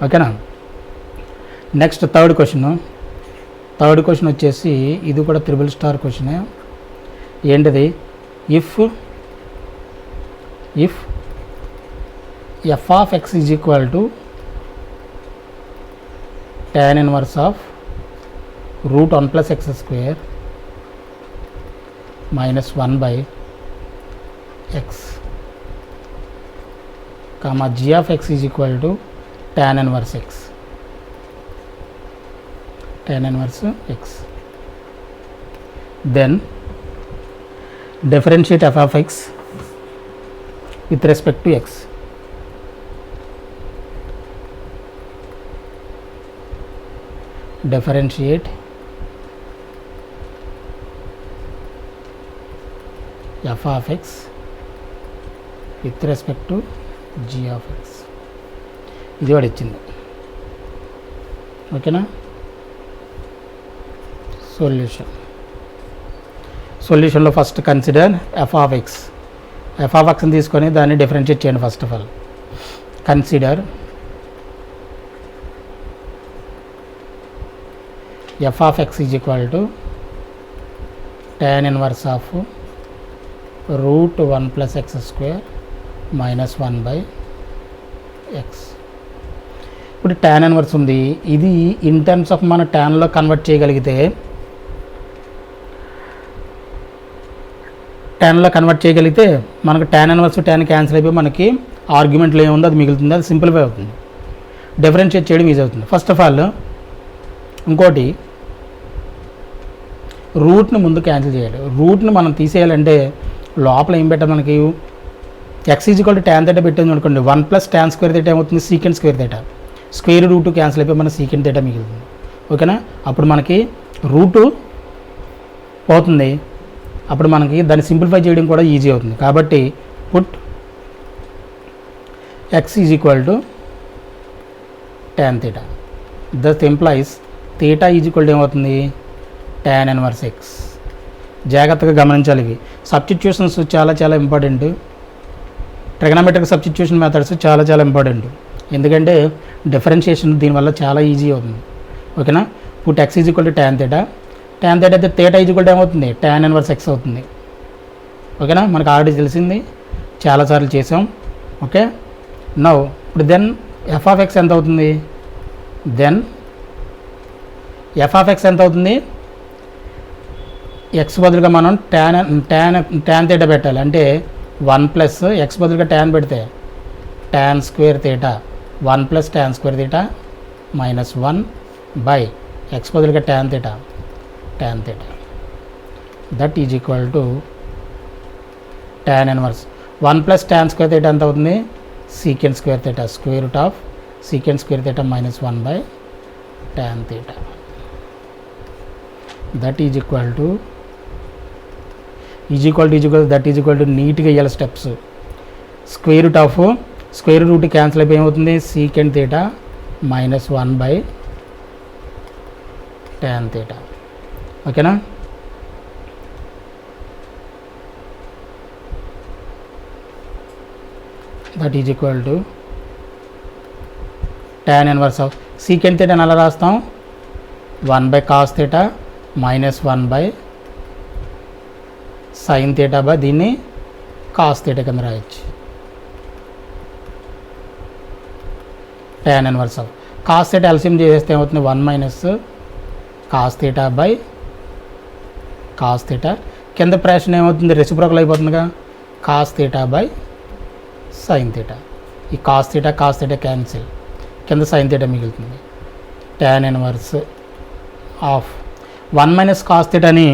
ఓకేనా. Next third question వచ్చేసి ఇది కూడా త్రిబుల్ స్టార్ క్వశ్చనే. ఏంటిది? If f of x is equal to tan inverse of root 1 plus x square minus 1 by x comma g of x is equal to tan inverse x then differentiate f of x with respect to x. Differentiate f of x with respect to g of x. ఇది కూడా ఇచ్చింది. ఓకేనా. సొల్యూషన్లో first consider F of ఎక్స్ని తీసుకొని దాన్ని differentiate చేయండి. First of all consider F of x is equal to tan inverse of root 1 plus x square minus 1 by X. ఇప్పుడు tan inverse ఉంది. ఇది ఇన్ టర్మ్స్ ఆఫ్ మన ట్యాన్లో కన్వర్ట్ చేయగలిగితే మనకు tan inverse tan cancel అయిపోయి మనకి ఆర్గ్యుమెంట్లో ఏముందో అది మిగులుతుంది. అది సింప్లిఫై అవుతుంది. డిఫరెన్షియేట్ చేయడం ఈజీ అవుతుంది. ఫస్ట్ ఆఫ్ ఆల్ ఇంకోటి రూట్ని ముందు క్యాన్సిల్ చేయాలి. రూట్ని మనం తీసేయాలంటే లోపల ఏం పెట్టాలి? మనకి X is equal to tan θ పెట్టింది అనుకోండి. 1 ప్లస్ tan స్క్వేర్ θ ఏమవుతుంది? Secant square θ. Square root cancel అయిపోయి మన సీకెండ్ θ మిగులుతుంది. ఓకేనా. అప్పుడు మనకి రూటు పోతుంది. అప్పుడు మనకి దాన్ని సింప్లిఫై చేయడం కూడా ఈజీ అవుతుంది. కాబట్టి put x is equal to tan θ. That implies θ is equal to ఏమవుతుంది? tan inverse x. జాగ్రత్తగా గమనించాలి. ఇవి సబ్స్టిట్యూషన్స్ చాలా ఇంపార్టెంట్. ట్రిగనోమెట్రిక్ సబ్స్టిట్యూషన్ మెథడ్స్ చాలా ఇంపార్టెంట్. ఎందుకంటే డిఫరెన్షియేషన్ దీనివల్ల చాలా ఈజీ అవుతుంది. ఓకేనా. Put x is equal to tan θ. tan θ అయితే θ ఈజ్ ఈక్వల్ టు ఏమవుతుంది? tan ఇన్వర్స్ ఎక్స్ అవుతుంది. ఓకేనా. మనకు ఆల్రెడీ తెలిసింది, చాలాసార్లు చేసాం. ఓకే. నౌ ఇప్పుడు దెన్ ఎఫ్ ఆఫ్ ఎక్స్ ఎంత అవుతుంది? ఎక్స్ బదులుగా మనం tan θ పెట్టాలి. అంటే 1 ప్లస్ ఎక్స్ బదులుగా tan పెడితే tan square θ 1 plus tan square θ minus 1 by x బదులుగా tan θ that is equal to tan inverse 1 plus tan square θ ఎంత అవుతుంది? Secant square θ square root of secant square θ minus 1 by tan θ that is equal to that is equal to నీట్గా ఇవ్వాలి steps. Square root cancel అయిపోయి ఏమవుతుంది? Secant θ minus 1 by tan θ. ఓకేనా. That is equal to tan inverse of secant θ అలా రాస్తాం 1 by cos θ minus 1 by sine θ by దీన్ని cos θ కింద రాయొచ్చు. tan inverse of cos θ LCM చేస్తే ఏమవుతుంది? 1 మైనస్ కాస్ θ బై కాస్ θ. కింద ప్రేషన్ ఏమవుతుంది? రెసిప్రోకల్ అయిపోతుందిగా. Cos θ by sine θ. ఈ కాస్ θ క్యాన్సిల్, కింద సైన్ θ మిగులుతుంది. tan inverse of 1 minus cos θని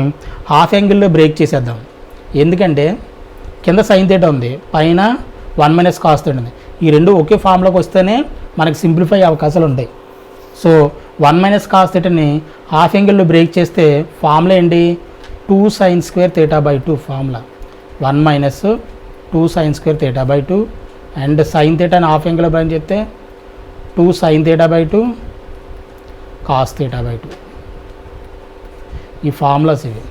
హాఫ్ యాంగిల్లో బ్రేక్ చేసేద్దాం. ఎందుకంటే కింద సైన్ θ ఉంది, పైన 1 మైనస్ కాస్ θ ఉంది. ఈ రెండు ఒకే ఫామ్లోకి వస్తేనే మనకి సింప్లిఫై అవకాశాలు ఉంటాయి. సో 1 మైనస్ కాస్ θని హాఫ్ యాంగిల్లో బ్రేక్ చేస్తే ఫార్ములా ఏంటి? 2 sin square θ by 2 formula. 1 minus 2 sin square θ by 2 and sine θని హాఫ్ యాంగిల్లో బ్రేక్ చేస్తే 2 sin θ బై 2 కాస్ θ బై 2. ఈ ఫార్ములాస్ ఇవి.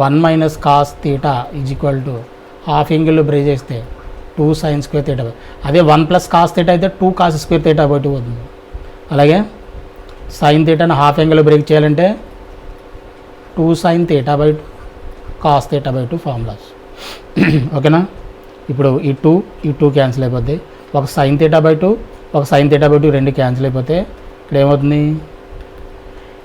1 minus cos θ is equal to half యాంగిల్లో బ్రేక్ చేస్తే 2 sin square theta by, అదే 1 ప్లస్ కాస్ థీటా అయితే 2 cos square theta by 2 అవుతుంది. అలాగే సైన్ థీటాను హాఫ్ యాంగిల్ బ్రేక్ చేయాలంటే 2 sin theta by cos theta by 2 formulas. ఓకేనా, ఇప్పుడు ఈ 2 క్యాన్సిల్ అయిపోద్ది, ఒక సైన్ థీటా బై 2 ఒక సైన్ థీటా బై 2 రెండు క్యాన్సిల్ అయిపోతే ఇక్కడ ఏమవుతుంది,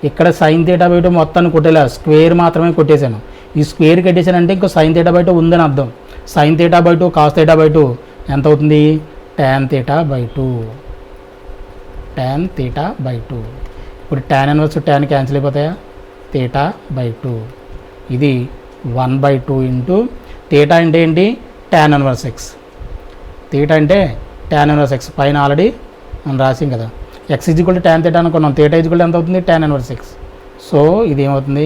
ఇక్కడ సైన్ థీటా బై 2 మొత్తాన్ని కొట్టేలా స్క్వేర్ మాత్రమే కొట్టేశాను. ఈ స్క్వేర్ కట్టేశాను అంటే ఇంకో సైన్ థీటా బై 2 ఉందని అర్థం. Sine theta by 2 cos theta by 2 ఎంత అవుతుంది, tan theta by 2, tan theta by 2. ఇప్పుడు ట్యాన్ ఇన్వర్స్ ట్యాన్ క్యాన్సిల్ అయిపోతాయా, థీటా బై 2. ఇది 1/2 ఇంటూ థీటా అంటే ఏంటి, ట్యాన్ ఇన్వర్స్ ఎక్స్. థీటా అంటే ట్యాన్ ఇన్వర్స్ ఎక్స్, పైన ఆల్రెడీ మనం రాసాం కదా. X is equal to tan theta అనుకున్నాం, థీటా ఈజ్వల్ ఎంత అవుతుంది, ట్యాన్ ఇన్వర్స్ ఎక్స్. సో ఇది ఏమవుతుంది,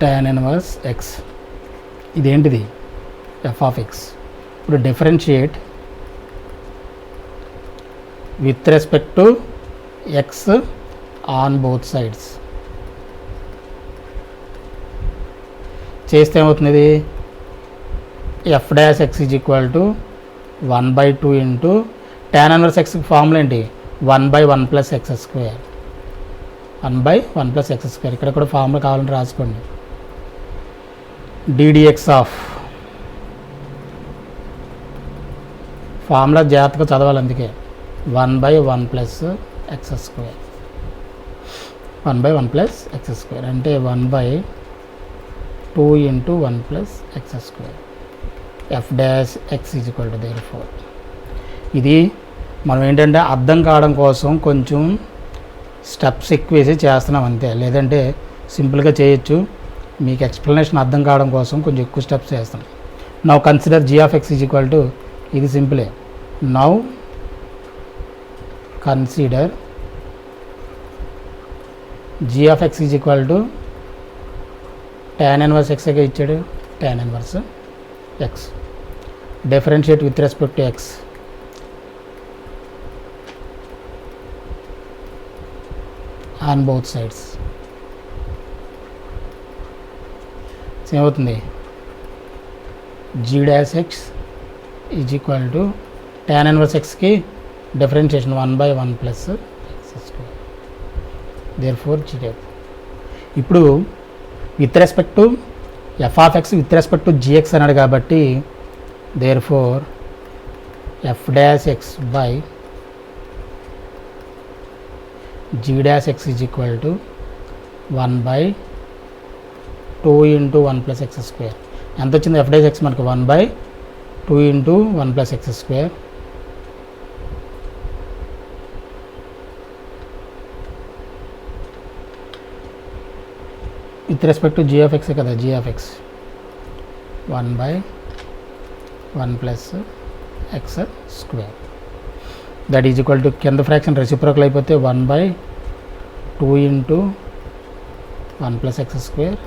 ట్యాన్ ఇన్వర్స్ ఎక్స్. ఇదేంటిది, ఎఫ్ ఆఫ్ ఎక్స్. ఇప్పుడు differentiate with respect to x on both sides చేస్తే ఏమవుతుంది, ఇది f dash x is equal to 1/2 into tan inverse x formula ఏంటి, 1/1 plus x square, 1/1 plus x square. ఇక్కడ కూడా formula కావాలంటే రాసుకోండి, డిడిఎక్స్ ఆఫ్, ఫార్ములా జాగ్రత్తగా చదవాలి అందుకే, 1/1 plus x square, 1/1 plus x square అంటే 1/2 into 1 plus x square. F dash x is equal to therefore. ఇది మనం ఏంటంటే అర్థం కావడం కోసం కొంచెం స్టెప్స్ ఎక్కువ వేసి చేస్తున్నాం అంతే, లేదంటే సింపుల్గా చేయొచ్చు. మీకు ఎక్స్ప్లెనేషన్ అర్థం కావడం కోసం కొంచెం ఎక్కువ స్టెప్స్ చేస్తాం. Now consider g of x is equal to, ఇది సింపులే. Now consider g of x is equal to tan inverse ఎక్స్గా ఇచ్చాడు, tan inverse x. Differentiate with respect to x, on both sides. ఏమవుతుంది, g dash x is equal to tan inverse ఎక్స్కి differentiation 1/1 plus x square, therefore g dash. ఇప్పుడు with respect to f of x with respect to g x అన్నాడు కాబట్టి therefore f dash x by g dash x is equal to 1/2 into 1 plus x square. ఎంత వచ్చింది, f dash x మనకు 1/2 into 1 plus x square. With respect to g of x కదా, g of x 1/1 plus x square. That is equal to కింద fraction reciprocal అయిపోతే 1/2 into 1 plus x square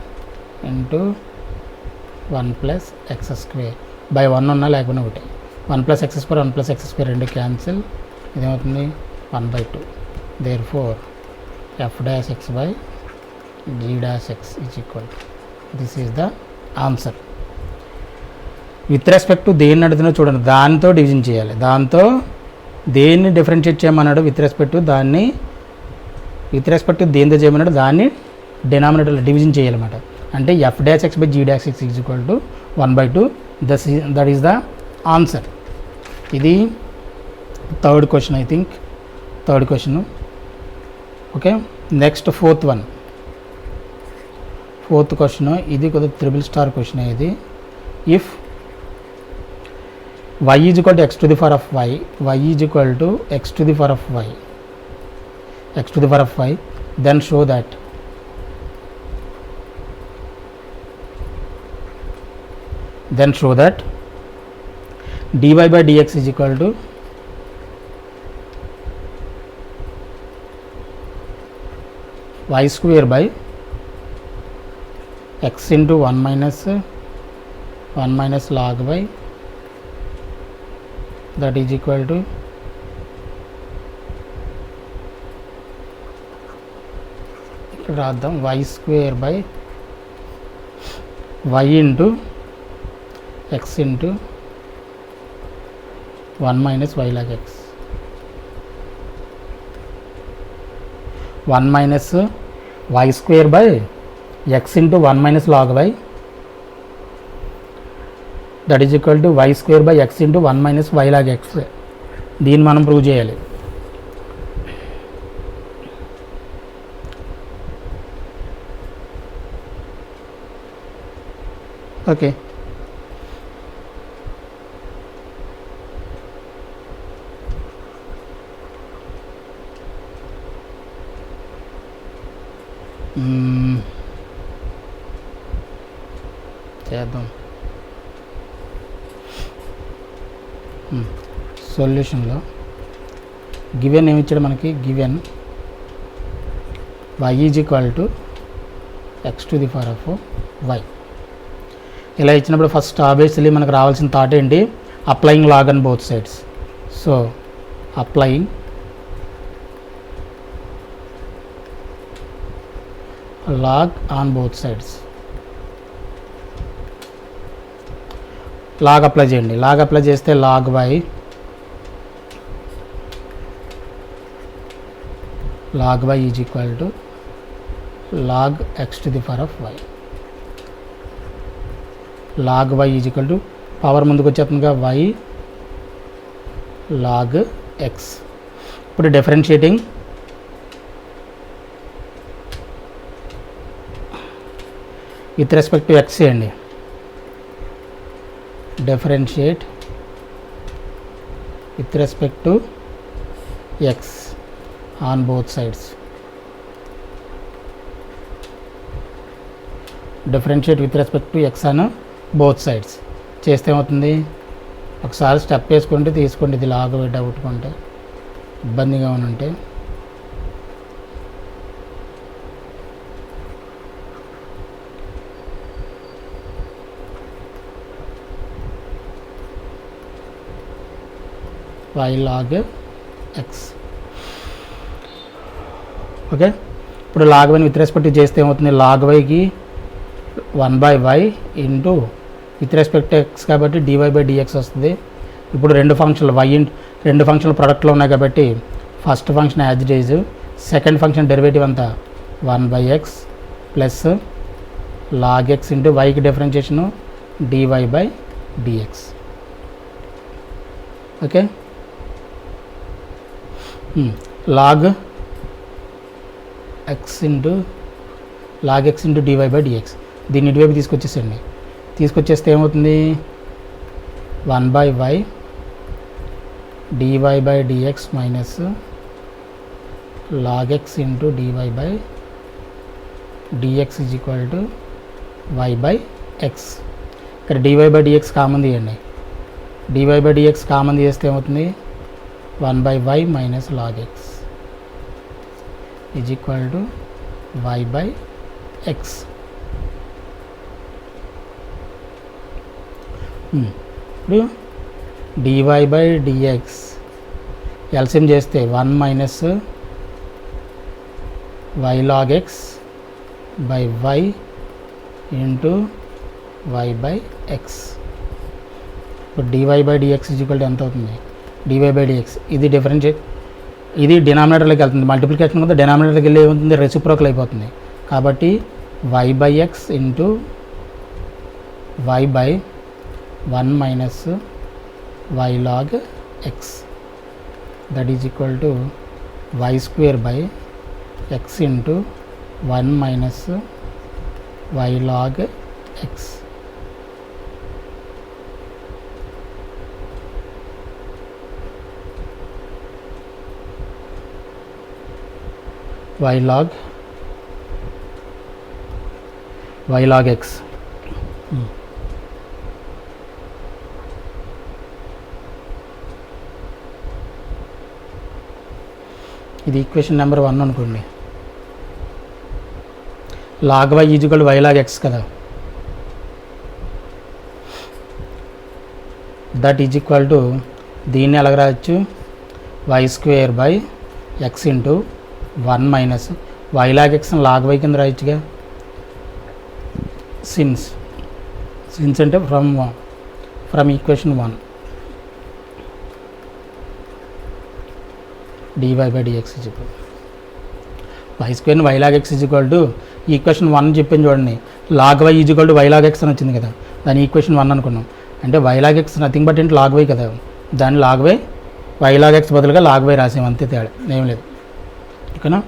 into 1 plus x square by 1 ఉన్నా లేకపోయినా ఒకటి. 1 plus x square 1 plus x square రెండు cancel, ఇదేమవుతుంది 1/2. Therefore f dash x by g dash x is equal to, this is the answer. With respect to దేన్ని అడుగుతున్నా చూడండి, దాంతో division చేయాలి. దాంతో దేన్ని డిఫరెన్షియేట్ చేయమన్నాడు, విత్ రెస్పెక్ట్ టు దాన్ని, విత్ రెస్పెక్ట్ టు దేనితో చేయమన్నాడు దాన్ని డినామినేటర్లో డివిజన్ చేయాలన్నమాట. అంటే f dash x by g dash x is equal to 1/2. That is the answer. ఇది third question, I think third question. Okay, next fourth one. Fourth question ఇది కొద్దిగా ట్రిపుల్ స్టార్ క్వశ్చన్. ఇది if y is equal to x to the power of y, y is equal to x to the power of y, x to the power of y, then show that dy by dx is equal to y square by x into 1 minus log y, that is equal to ఇక్కడ రాద్దాం y square by y into x into 1 minus y log x, 1 minus y square by x into 1 minus log y, that is equal to y square by x into 1 minus y log x. దీన్ని మనం prove చేయాలి. Okay, చేద్దాం. సొల్యూషన్లో given ఏమి ఇచ్చాడు మనకి, given y is equal to x to the power of y. ఇలా ఇచ్చినప్పుడు first obviously మనకు రావాల్సిన థాట్ ఏంటి, applying log on both sides. So applying log on both sides. Log apply చేయండి. లాగ్ అప్లై చేస్తే log y, log y is equal to log x to the power of y. Log y is equal to power ముందుకు వచ్చేస్తుందిగా y log x. ఇప్పుడు differentiating with respect to x చేయండి. Differentiate with respect to x on both sides. Differentiate with respect to x on both sides చేస్తే ఏమవుతుంది, ఒకసారి step వేసుకుంటే తీసుకోండి. ఇది లాగ్ డౌట్ కొంటే ఇబ్బందిగా ఉంటే y log x. ఓకే, ఇప్పుడు లాగ్ వైని విత్ రెస్పెక్ట్ చేస్తే ఏమవుతుంది, లాగ్ వైకి 1/y into with respect x కాబట్టి dy/dx వస్తుంది. ఇప్పుడు రెండు ఫంక్షన్లు రెండు ఫంక్షన్లు ప్రొడక్ట్లో ఉన్నాయి కాబట్టి first function as it is, second function derivative అంతా 1/x plus log x into వైకి differentiation dy/dx. Okay, log x into dy/dx. దీన్ని ఇటువైపు తీసుకొచ్చేసండి. తీసుకొచ్చేస్తే ఏమవుతుంది, 1/y dy/dx minus log x into dy/dx is equal to y/x. ఇక్కడ dy/dx common తీయండి. dy/dx common తీస్తే ఏమవుతుంది, 1/y minus log x is equal to y/x. ఇప్పుడు dy/dx ఎల్సిఎం చేస్తే 1 minus y log x by y into y/x. ఇప్పుడు dy/dx is equal to ఎంత అవుతుంది, dy/dx ఇది డిఫరెన్షియేట్, ఇది డినామినేటర్లోకి వెళ్తుంది. మల్టిప్లికేషన్ కూడా డినామినేటర్కి వెళ్ళి ఏమవుతుంది, రెసిప్రోకల్ అయిపోతుంది. కాబట్టి y/x into y/1 minus y log x, that is equal to y square by x into 1 minus y log x. y log x. ఇది ఈక్వేషన్ నెంబర్ 1 అనుకోండి. Log y is equal to y log x కదా, that is equal to దీన్ని ఎలాగ రాయొచ్చు, y square by x into 1 minus y log x log y కింద రాయొచ్చుగా. Since అంటే from equation 1 dx is equal why స్క్వేర్ని y log x is equal to equation 1 చెప్పింది చూడండి, log y is equal to y log x అని వచ్చింది కదా, దాని ఈక్వేషన్ 1 అనుకున్నాం. అంటే y log x nothing but ఏంటి లాగ్ వై కదా, దాన్ని లాగ్ వై లాగ్ ఎక్స్ బదులుగా లాగ్ వై రాసాం, అంతే తేడా ఏం లేదు. ఓకేనా.